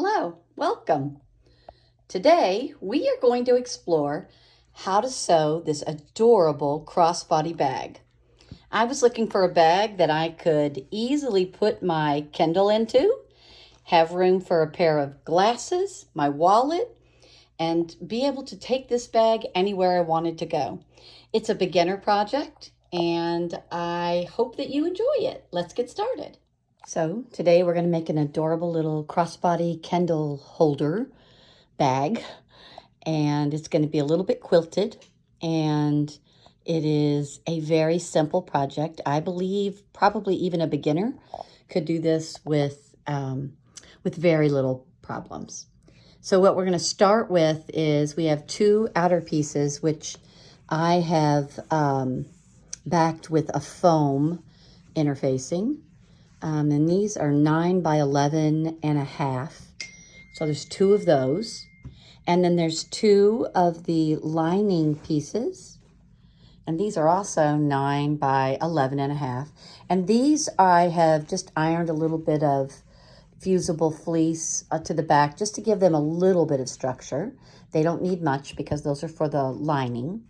Hello, welcome. Today we are going to explore how to sew this adorable crossbody bag. I was looking for a bag that I could easily put my Kindle into, have room for a pair of glasses, my wallet, and be able to take this bag anywhere I wanted to go. It's a beginner project and I hope that you enjoy it. Let's get started. So today we're going to make an adorable little crossbody Kindle holder bag, and it's going to be a little bit quilted, and it is a very simple project. I believe probably even a beginner could do this with very little problems. So what we're going to start with is we have two outer pieces, which I have backed with a foam interfacing. And these are 9 by 11 and a half. So there's two of those. And then there's two of the lining pieces. And these are also 9 by 11 and a half. And these I have just ironed a little bit of fusible fleece to the back just to give them a little bit of structure. They don't need much because those are for the lining.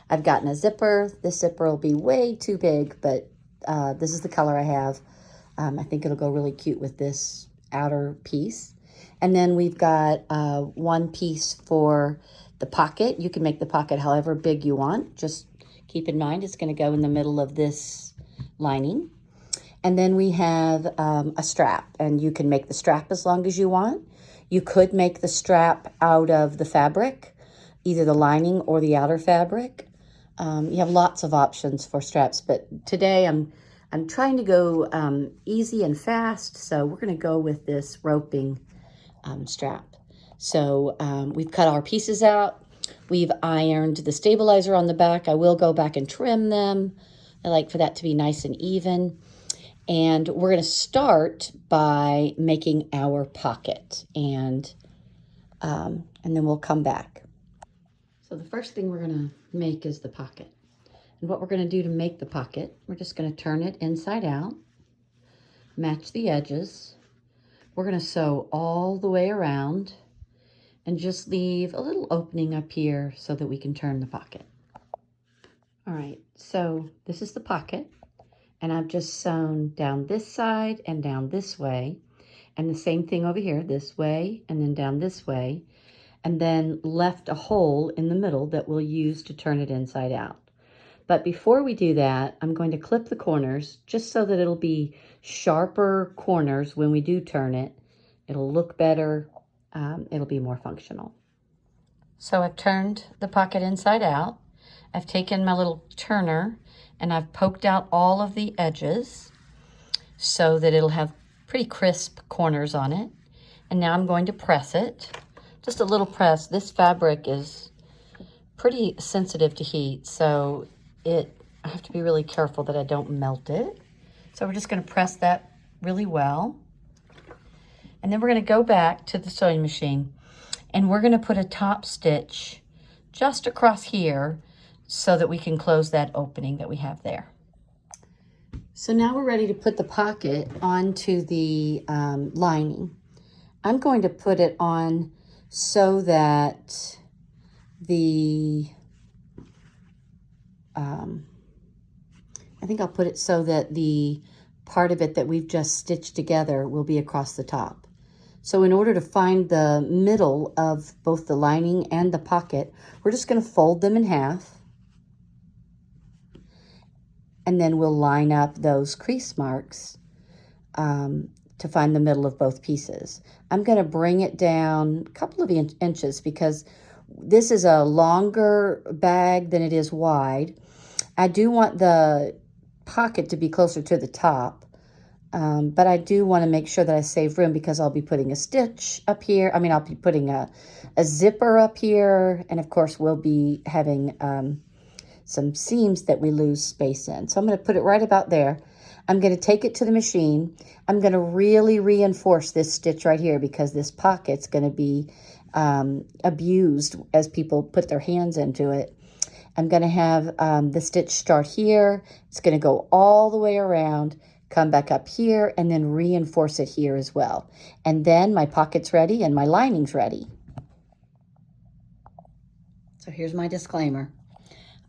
I've gotten a zipper. This zipper will be way too big, but this is the color I have. I think it'll go really cute with this outer piece. And then we've got one piece for the pocket. You can make the pocket however big you want. Just keep in mind it's going to go in the middle of this lining. And then we have a strap, and you can make the strap as long as you want. You could make the strap out of the fabric, either the lining or the outer fabric. You have lots of options for straps, but today I'm trying to go easy and fast, so we're going to go with this roping strap. So we've cut our pieces out. We've ironed the stabilizer on the back. I will go back and trim them. I like for that to be nice and even. And we're going to start by making our pocket, and then we'll come back. So the first thing we're going to make is the pocket. And what we're going to do to make the pocket, we're just going to turn it inside out, match the edges. We're going to sew all the way around and just leave a little opening up here so that we can turn the pocket. All right, so this is the pocket, and I've just sewn down this side and down this way, and the same thing over here, this way and then down this way, and then left a hole in the middle that we'll use to turn it inside out. But before we do that, I'm going to clip the corners just so that it'll be sharper corners when we do turn it. It'll look better. It'll be more functional. So I've turned the pocket inside out. I've taken my little turner and I've poked out all of the edges so that it'll have pretty crisp corners on it. And now I'm going to press it. Just a little press. This fabric is pretty sensitive to heat, so I have to be really careful that I don't melt it. So we're just going to press that really well. And then we're going to go back to the sewing machine and we're going to put a top stitch just across here so that we can close that opening that we have there. So now we're ready to put the pocket onto the lining. I'm going to put it on so that I think I'll put it so that the part of it that we've just stitched together will be across the top. So in order to find the middle of both the lining and the pocket, we're just going to fold them in half. And then we'll line up those crease marks to find the middle of both pieces. I'm going to bring it down a couple of inches because this is a longer bag than it is wide. I do want the pocket to be closer to the top, but I do want to make sure that I save room because I'll be putting a stitch up here. I'll be putting a zipper up here, and of course we'll be having some seams that we lose space in. So I'm going to put it right about there. I'm going to take it to the machine. I'm going to really reinforce this stitch right here because this pocket's going to be abused as people put their hands into it. I'm going to have the stitch start here. It's going to go all the way around, come back up here, and then reinforce it here as well. And then my pocket's ready and my lining's ready. So here's my disclaimer.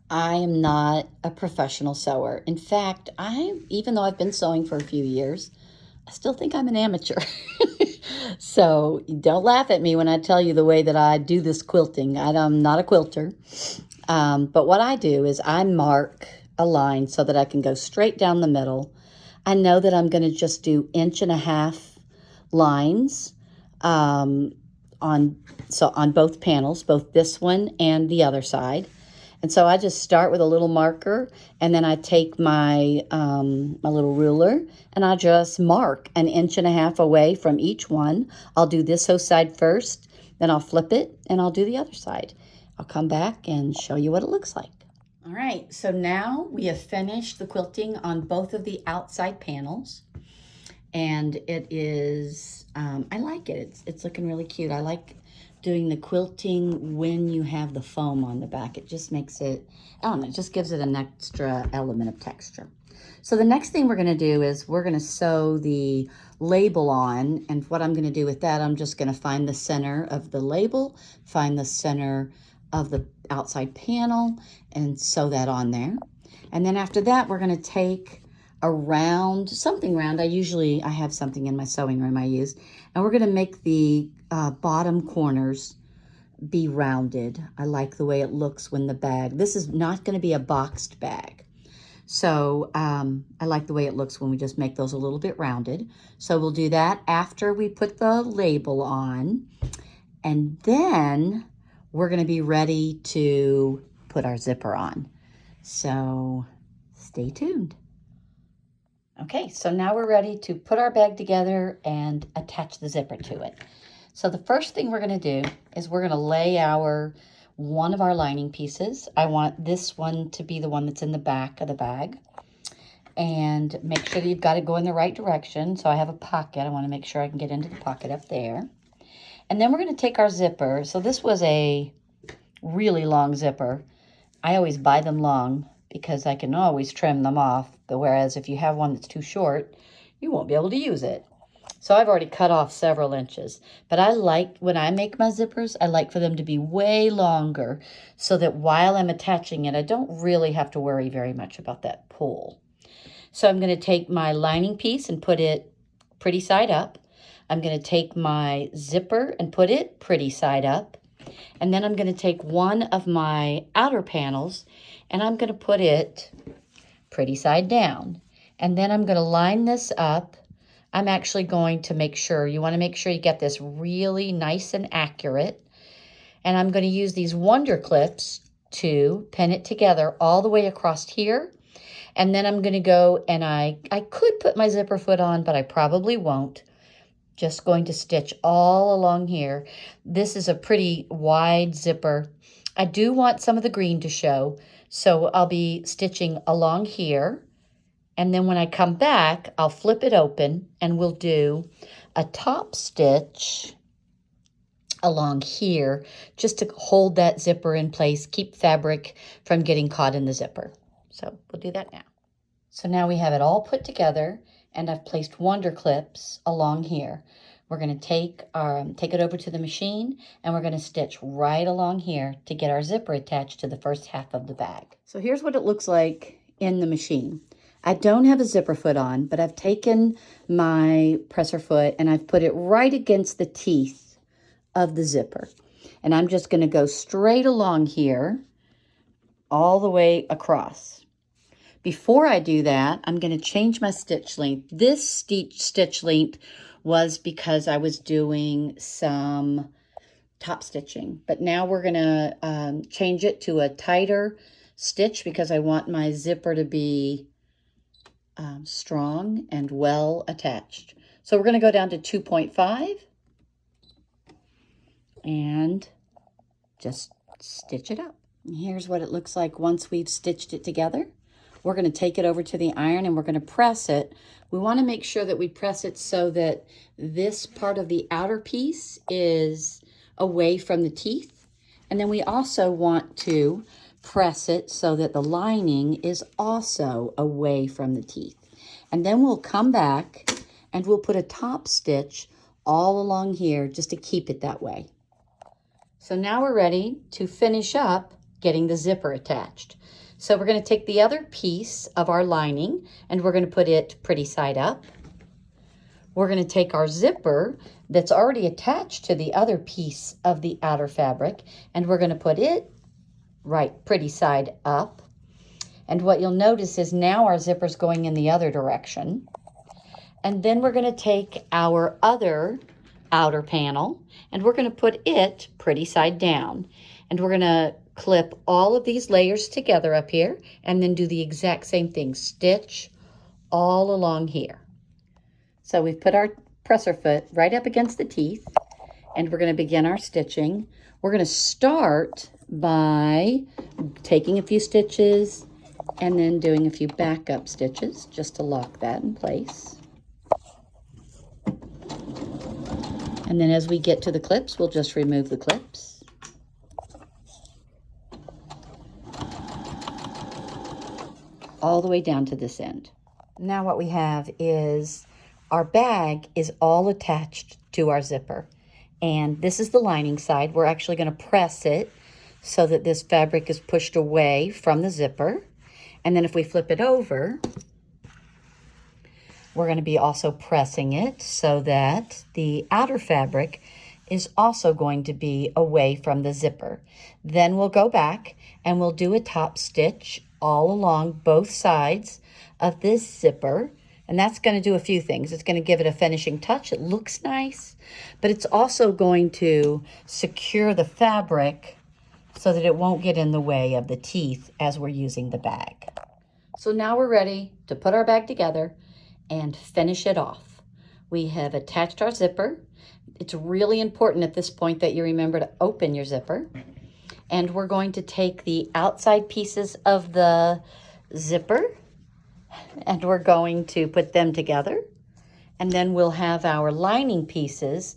I am not a professional sewer. In fact, even though I've been sewing for a few years, I still think I'm an amateur. So don't laugh at me when I tell you the way that I do this quilting. I'm not a quilter. But what I do is I mark a line so that I can go straight down the middle. I know that I'm going to just do 1.5 inch lines on both panels, both this one and the other side. And so I just start with a little marker, and then I take my my little ruler, and I just mark 1.5 inches away from each one. I'll do this side first, then I'll flip it, and I'll do the other side. I'll come back and show you what it looks like. All right, so now we have finished the quilting on both of the outside panels. And it is, I like it. It's looking really cute. I like doing the quilting when you have the foam on the back. It just makes it, I don't know, it just gives it an extra element of texture. So the next thing we're gonna do is we're gonna sew the label on. And what I'm gonna do with that, I'm just gonna find the center of the label, find the center of the outside panel, and sew that on there. And then after that, we're gonna take something round. I have something in my sewing room I use, and we're gonna make the bottom corners be rounded. I like the way it looks when the bag, this is not gonna be a boxed bag. So I like the way it looks when we just make those a little bit rounded. So we'll do that after we put the label on, and then we're gonna be ready to put our zipper on. So stay tuned. Okay, so now we're ready to put our bag together and attach the zipper to it. So the first thing we're gonna do is we're gonna lay one of our lining pieces. I want this one to be the one that's in the back of the bag. And make sure that you've got it go in the right direction. So I have a pocket. I wanna make sure I can get into the pocket up there. And then we're gonna take our zipper. So this was a really long zipper. I always buy them long because I can always trim them off. But whereas if you have one that's too short, you won't be able to use it. So I've already cut off several inches. But I like, when I make my zippers, I like for them to be way longer so that while I'm attaching it, I don't really have to worry very much about that pull. So I'm going to take my lining piece and put it pretty side up. I'm going to take my zipper and put it pretty side up. And then I'm going to take one of my outer panels and I'm going to put it pretty side down. And then I'm going to line this up. I'm actually going to make sure, you want to make sure you get this really nice and accurate. And I'm going to use these Wonder Clips to pin it together all the way across here. And then I'm going to go and I could put my zipper foot on, but I probably won't. Just going to stitch all along here. This is a pretty wide zipper. I do want some of the green to show, so I'll be stitching along here. And then when I come back, I'll flip it open and we'll do a top stitch along here just to hold that zipper in place, keep fabric from getting caught in the zipper. So we'll do that now. So now we have it all put together and I've placed Wonder Clips along here. We're going to take it over to the machine and we're going to stitch right along here to get our zipper attached to the first half of the bag. So here's what it looks like in the machine. I don't have a zipper foot on, but I've taken my presser foot and I've put it right against the teeth of the zipper. And I'm just going to go straight along here all the way across. Before I do that, I'm going to change my stitch length. This stitch length was because I was doing some top stitching, but now we're going to change it to a tighter stitch because I want my zipper to be strong and well attached. So we're going to go down to 2.5 and just stitch it up. And here's what it looks like once we've stitched it together. We're going to take it over to the iron and we're going to press it. We want to make sure that we press it so that this part of the outer piece is away from the teeth. And then we also want to press it so that the lining is also away from the teeth. And then we'll come back and we'll put a top stitch all along here just to keep it that way. So now we're ready to finish up getting the zipper attached. So we're going to take the other piece of our lining and we're going to put it pretty side up. We're going to take our zipper that's already attached to the other piece of the outer fabric and we're going to put it right pretty side up. And what you'll notice is now our zipper's going in the other direction. And then we're going to take our other outer panel and we're going to put it pretty side down. And we're going to clip all of these layers together up here and then do the exact same thing. Stitch all along here. So we've put our presser foot right up against the teeth and we're going to begin our stitching. We're going to start by taking a few stitches and then doing a few backup stitches just to lock that in place. And then as we get to the clips, we'll just remove the clips. All the way down to this end. Now what we have is our bag is all attached to our zipper. And this is the lining side. We're actually going to press it so that this fabric is pushed away from the zipper. And then if we flip it over, we're going to be also pressing it so that the outer fabric is also going to be away from the zipper. Then we'll go back and we'll do a top stitch all along both sides of this zipper. And that's going to do a few things. It's going to give it a finishing touch. It looks nice, but it's also going to secure the fabric so that it won't get in the way of the teeth as we're using the bag. So now we're ready to put our bag together and finish it off. We have attached our zipper. It's really important at this point that you remember to open your zipper. And we're going to take the outside pieces of the zipper and we're going to put them together. And then we'll have our lining pieces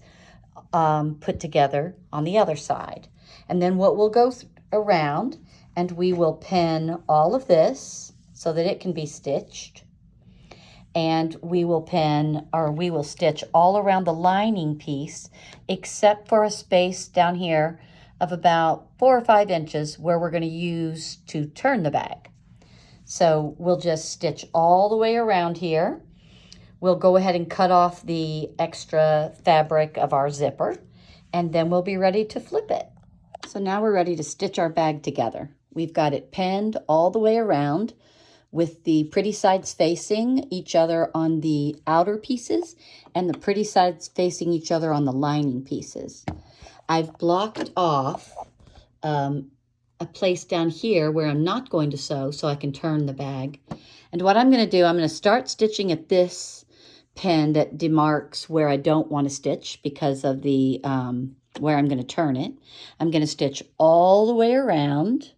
put together on the other side. And then what we'll go around and we will pin all of this so that it can be stitched. And we will stitch all around the lining piece except for a space down here of about 4 or 5 inches where we're going to use to turn the bag. So we'll just stitch all the way around here. We'll go ahead and cut off the extra fabric of our zipper and then we'll be ready to flip it. So now we're ready to stitch our bag together. We've got it pinned all the way around with the pretty sides facing each other on the outer pieces and the pretty sides facing each other on the lining pieces. I've blocked off a place down here where I'm not going to sew so I can turn the bag. And what I'm going to do, I'm going to start stitching at this pin that demarks where I don't want to stitch because of the where I'm going to turn it. I'm going to stitch all the way around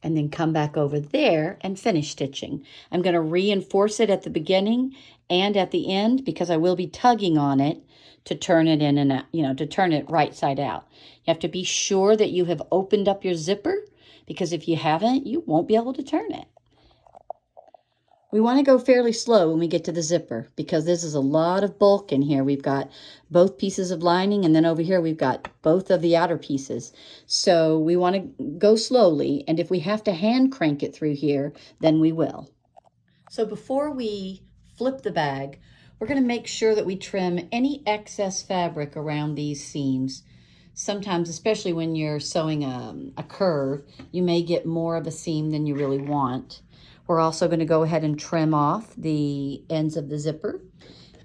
and then come back over there and finish stitching. I'm going to reinforce it at the beginning and at the end because I will be tugging on it to turn it in and out, to turn it right side out. You have to be sure that you have opened up your zipper because if you haven't, you won't be able to turn it. We want to go fairly slow when we get to the zipper because this is a lot of bulk in here. We've got both pieces of lining and then over here we've got both of the outer pieces. So we want to go slowly, and if we have to hand crank it through here, then we will. So before we flip the bag, we're going to make sure that we trim any excess fabric around these seams. Sometimes, especially when you're sewing a curve, you may get more of a seam than you really want. We're also going to go ahead and trim off the ends of the zipper.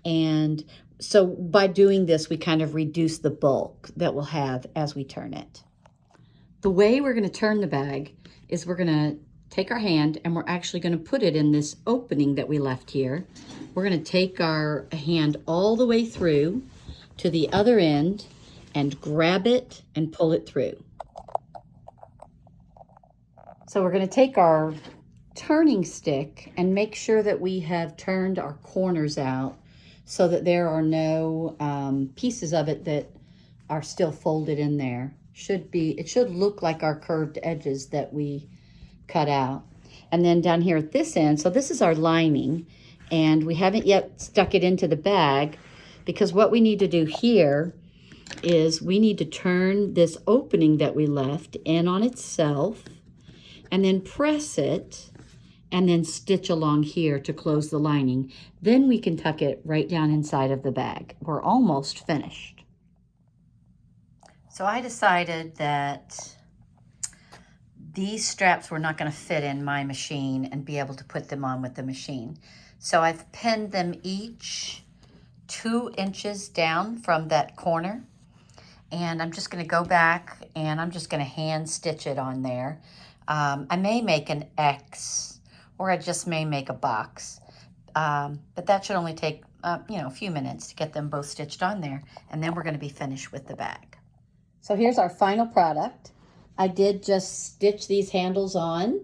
And so by doing this, we kind of reduce the bulk that we'll have as we turn it. The way we're going to turn the bag is we're going to take our hand and we're actually going to put it in this opening that we left here. We're going to take our hand all the way through to the other end and grab it and pull it through. So we're going to take our turning stick and make sure that we have turned our corners out so that there are no pieces of it that are still folded in there. It should look like our curved edges that we cut out. And then down here at this end, so this is our lining, And we haven't yet stuck it into the bag because what we need to do here is we need to turn this opening that we left in on itself and then press it and then stitch along here to close the lining. Then we can tuck it right down inside of the bag. We're almost finished. So I decided that these straps were not going to fit in my machine and be able to put them on with the machine. So I've pinned them each 2 inches down from that corner. And I'm just going to go back and I'm just going to hand stitch it on there. I may make an X or I just may make a box. But that should only take, a few minutes to get them both stitched on there. And then we're going to be finished with the bag. So here's our final product. I did just stitch these handles on,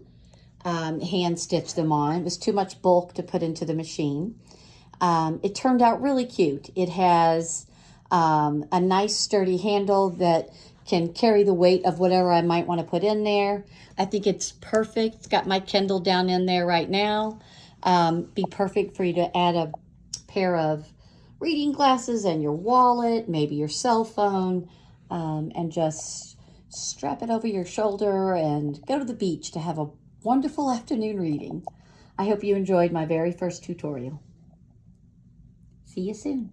hand stitch them on. It was too much bulk to put into the machine. It turned out really cute. It has a nice sturdy handle that can carry the weight of whatever I might want to put in there. I think it's perfect. It's got my Kindle down in there right now. Be perfect for you to add a pair of reading glasses and your wallet, maybe your cell phone, and just strap it over your shoulder and go to the beach to have a wonderful afternoon reading. I hope you enjoyed my very first tutorial. See you soon.